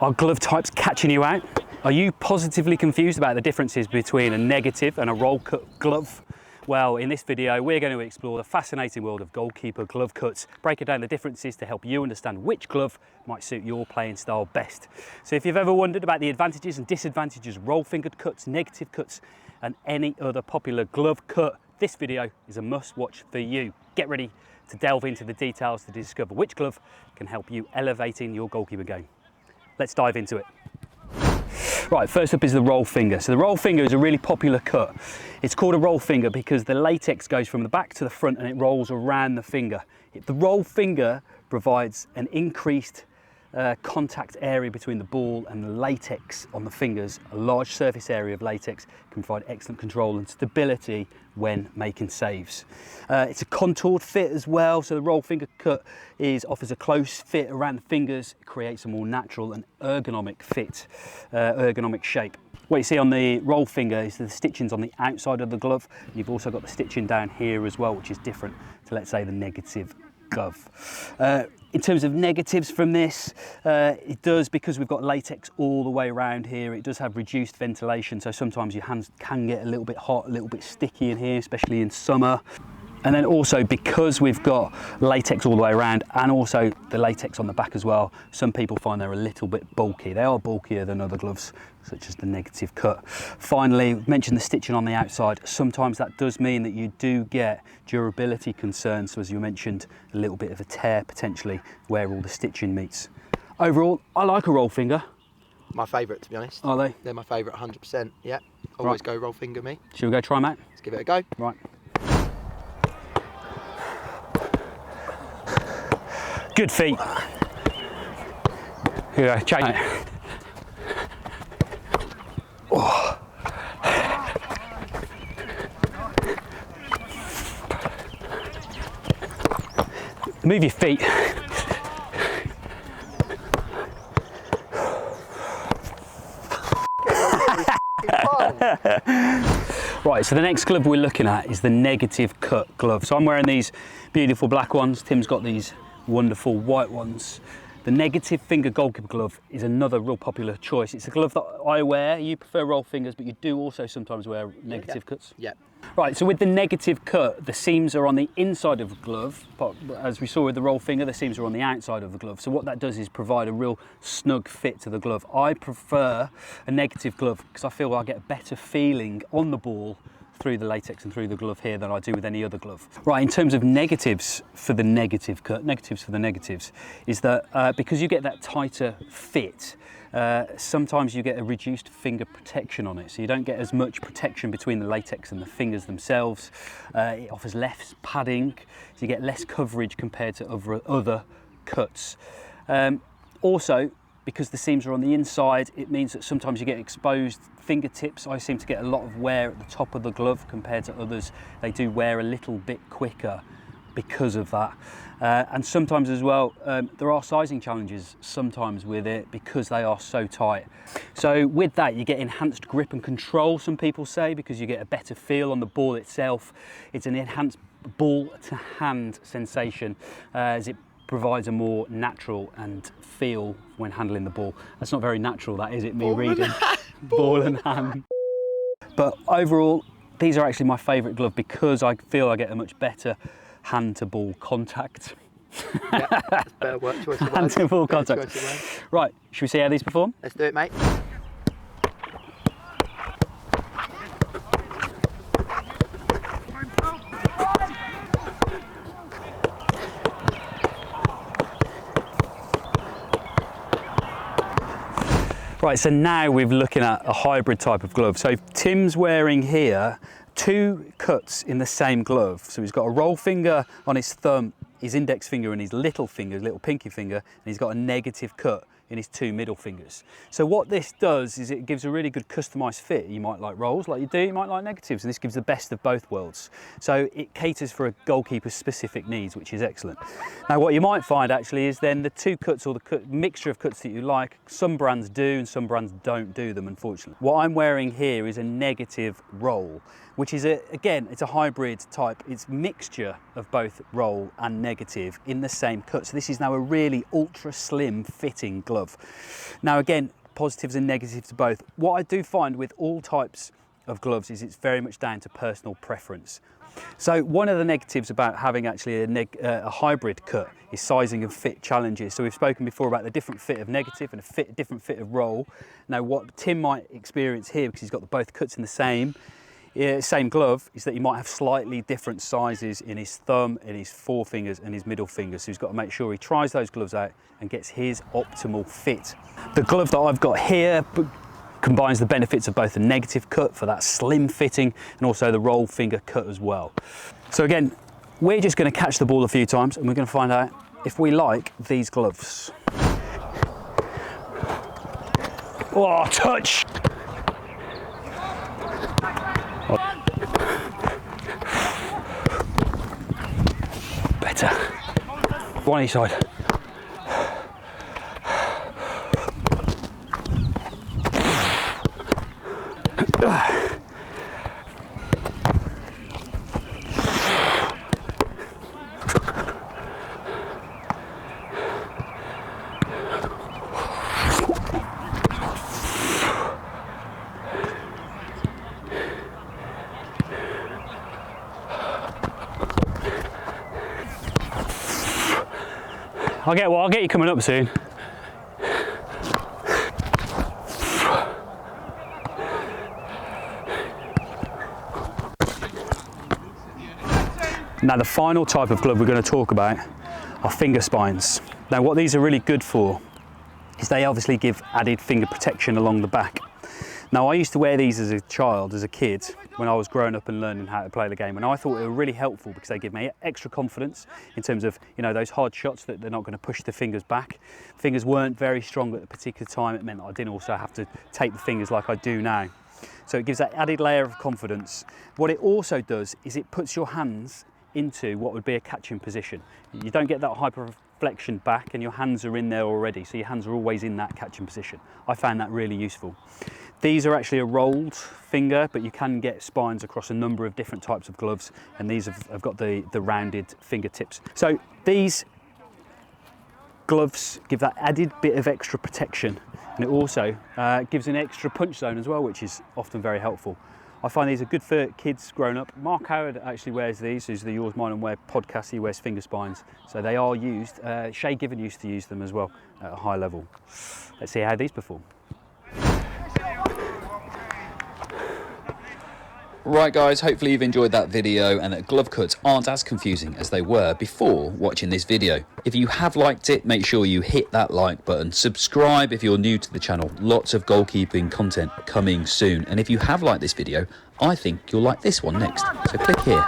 Are glove types catching you out? Are you positively confused about the differences between a negative and a roll cut glove? Well, in this video, we're going to explore the fascinating world of goalkeeper glove cuts, breaking down the differences to help you understand which glove might suit your playing style best. So if you've ever wondered about the advantages and disadvantages of roll fingered cuts, negative cuts, and any other popular glove cut, this video is a must watch for you. Get ready to delve into the details to discover which glove can help you elevating your goalkeeper game. Let's dive into it. Right, first up is the roll finger. So the roll finger is a really popular cut. It's called a roll finger because the latex goes from the back to the front and it rolls around the finger. The roll finger provides an increased contact area between the ball and the latex on the fingers. A large surface area of latex can provide excellent control and stability when making saves. It's a contoured fit as well, so the roll finger cut offers a close fit around the fingers. It creates a more natural and ergonomic fit, ergonomic shape. What you see on the roll finger is the stitchings on the outside of the glove. You've also got the stitching down here as well, which is different to, let's say, the negative glove. In terms of negatives from this, it does, because we've got latex all the way around here, it does have reduced ventilation, so sometimes your hands can get a little bit hot, a little bit sticky in here, especially in summer. And then also, because we've got latex all the way around and also the latex on the back as well, some people find they're a little bit bulky. They are bulkier than other gloves, such as the negative cut. Finally, we've mentioned the stitching on the outside. Sometimes that does mean that you do get durability concerns. So as you mentioned, a little bit of a tear potentially where all the stitching meets. Overall, I like a roll finger. My favourite, to be honest. Are they? They're my favourite, 100%. Yeah, always go roll finger me. Should we go try, Matt? Let's give it a go. Right. Good feet. Here we go, change. Oh. Move your feet. Right, so the next glove we're looking at is the negative cut glove. So I'm wearing these beautiful black ones. Tim's got these wonderful white ones. The negative finger goalkeeper glove is another real popular choice. It's a glove that I wear. You prefer roll fingers, but you do also sometimes wear negative cuts. Yeah. Right, so with the negative cut, the seams are on the inside of the glove, but as we saw with the roll finger, the seams are on the outside of the glove. So what that does is provide a real snug fit to the glove. I prefer a negative glove because I feel I get a better feeling on the ball through the latex and through the glove here than I do with any other glove. Right, in terms of negatives for the negative cut, is that because you get that tighter fit, sometimes you get a reduced finger protection on it, so you don't get as much protection between the latex and the fingers themselves. It offers less padding, so you get less coverage compared to other cuts. Also, because the seams are on the inside, it means that sometimes you get exposed fingertips. I seem to get a lot of wear at the top of the glove compared to others. They do wear a little bit quicker because of that. And sometimes as well, there are sizing challenges sometimes with it because they are so tight. So with that, you get enhanced grip and control, some people say, because you get a better feel on the ball itself. It's an enhanced ball to hand sensation as it provides a more natural and feel when handling the ball. That's not very natural, that is it, me reading ball and hand. But overall, these are actually my favourite glove because I feel I get a much better hand to ball contact. Yeah, that's better work choice of words. Hand to ball contact. Right, should we see how these perform? Let's do it, mate. Right, so now we're looking at a hybrid type of glove. So Tim's wearing here two cuts in the same glove. So he's got a roll finger on his thumb, his index finger and his little finger, little pinky finger, and he's got a negative cut in his two middle fingers. So what this does is it gives a really good customized fit. You might like rolls like you do, you might like negatives, and this gives the best of both worlds. So it caters for a goalkeeper's specific needs, which is excellent. Now what you might find actually is then the two cuts or the mixture of cuts that you like, some brands do and some brands don't do them, unfortunately. What I'm wearing here is a negative roll, which is again, it's a hybrid type. It's mixture of both roll and negative in the same cut. So this is now a really ultra slim fitting glove. glove. Now again, positives and negatives to both. What I do find with all types of gloves is it's very much down to personal preference. So one of the negatives about having actually a hybrid cut is sizing and fit challenges. So we've spoken before about the different fit of negative and a different fit of roll. Now what Tim might experience here, because he's got both cuts in the same glove, is that he might have slightly different sizes in his thumb, in his forefingers and his middle fingers. So he's got to make sure he tries those gloves out and gets his optimal fit. The glove that I've got here combines the benefits of both the negative cut for that slim fitting and also the roll finger cut as well. So again, we're just going to catch the ball a few times and we're going to find out if we like these gloves. Oh, touch! Better. One each side. I'll get you coming up soon. Now the final type of glove we're going to talk about are finger spines. Now what these are really good for is they obviously give added finger protection along the back. Now I used to wear these as a child, as a kid, when I was growing up and learning how to play the game, and I thought they were really helpful because they give me extra confidence in terms of, you know, those hard shots that they're not going to push the fingers back. Fingers weren't very strong at a particular time. It meant that I didn't also have to take the fingers like I do now. So it gives that added layer of confidence. What it also does is it puts your hands into what would be a catching position. You don't get that hyper-reflection back and your hands are in there already, so your hands are always in that catching position. I found that really useful. These are actually a rolled finger, but you can get spines across a number of different types of gloves, and these have got the rounded fingertips. So these gloves give that added bit of extra protection, and it also gives an extra punch zone as well, which is often very helpful. I find these are good for kids growing up. Mark Howard actually wears these, who's the Yours, Mine and Wear podcast. He wears finger spines, so they are used. Shay Given used to use them as well at a high level. Let's see how these perform. Right guys, hopefully you've enjoyed that video and that glove cuts aren't as confusing as they were before watching this video. If you have liked it, make sure you hit that like button. Subscribe if you're new to the channel. Lots of goalkeeping content coming soon. And if you have liked this video, I think you'll like this one next. So click here.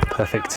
Perfect.